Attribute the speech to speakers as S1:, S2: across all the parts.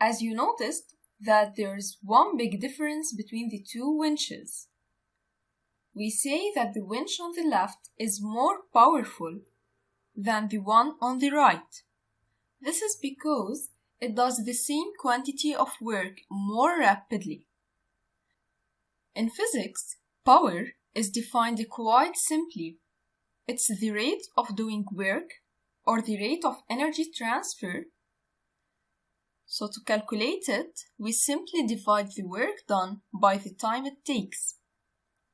S1: As you noticed that there's one big difference between the two winches. We say that the winch on the left is more powerful than the one on the right. This is because it does the same quantity of work more rapidly. In physics, power is defined quite simply. It's the rate of doing work or the rate of energy transfer. So to calculate it, we simply divide the work done by the time it takes.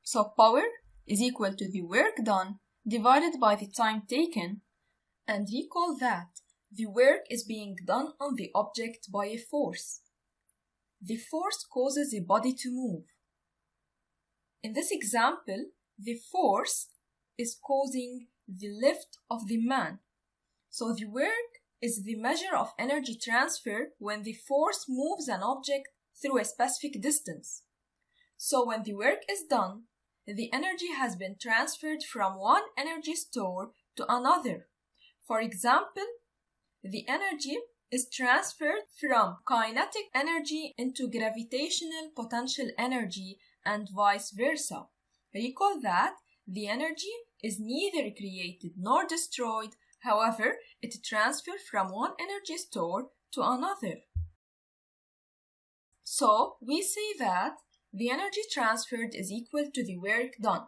S1: So power is equal to the work done divided by the time taken, and recall that the work is being done on the object by a force. The force causes a body to move. In this example, the force is causing the lift of the man. So the work is the measure of energy transfer when the force moves an object through a specific distance. So when the work is done, the energy has been transferred from one energy store to another. For example, the energy is transferred from kinetic energy into gravitational potential energy and vice versa. Recall that the energy is neither created nor destroyed, however, it transfers from one energy store to another. So, we say that the energy transferred is equal to the work done.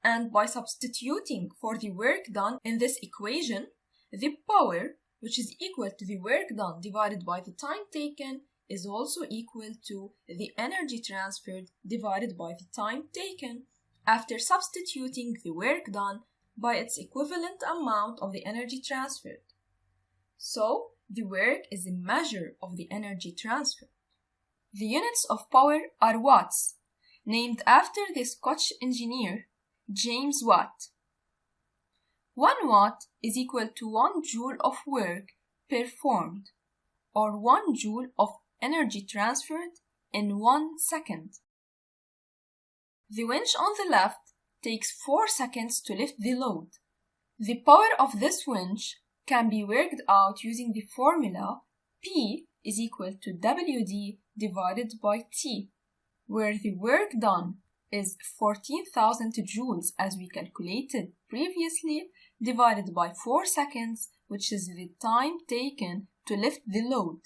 S1: And by substituting for the work done in this equation, the power, which is equal to the work done divided by the time taken, is also equal to the energy transferred divided by the time taken after substituting the work done by its equivalent amount of the energy transferred. So, the work is a measure of the energy transferred. The units of power are watts, named after the Scottish engineer James Watt. 1 watt is equal to 1 joule of work performed, or 1 joule of energy transferred in 1 second. The winch on the left takes 4 seconds to lift the load. The power of this winch can be worked out using the formula P is equal to WD divided by T, where the work done is 14,000 joules as we calculated previously, divided by 4 seconds, which is the time taken to lift the load.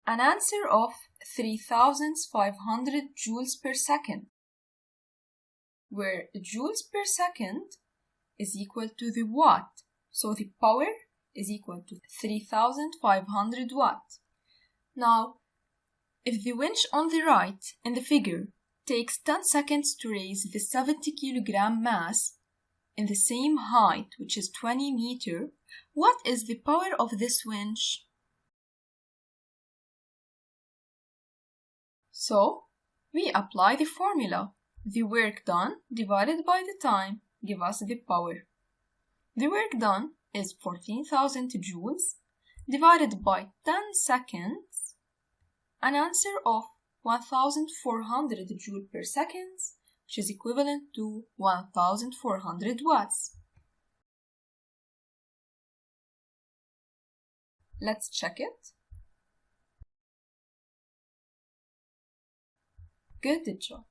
S1: An answer of 3,500 joules per second, where joules per second is equal to the watt, so the power is equal to 3,500 watts. Now, if the winch on the right in the figure takes 10 seconds to raise the 70 kilogram mass in the same height, which is 20 meters, what is the power of this winch? So, we apply the formula. The work done divided by the time give us the power. The work done is 14,000 joules divided by 10 seconds, an answer of 1,400 joules per second, which is equivalent to 1,400 watts. Let's check it. Good job.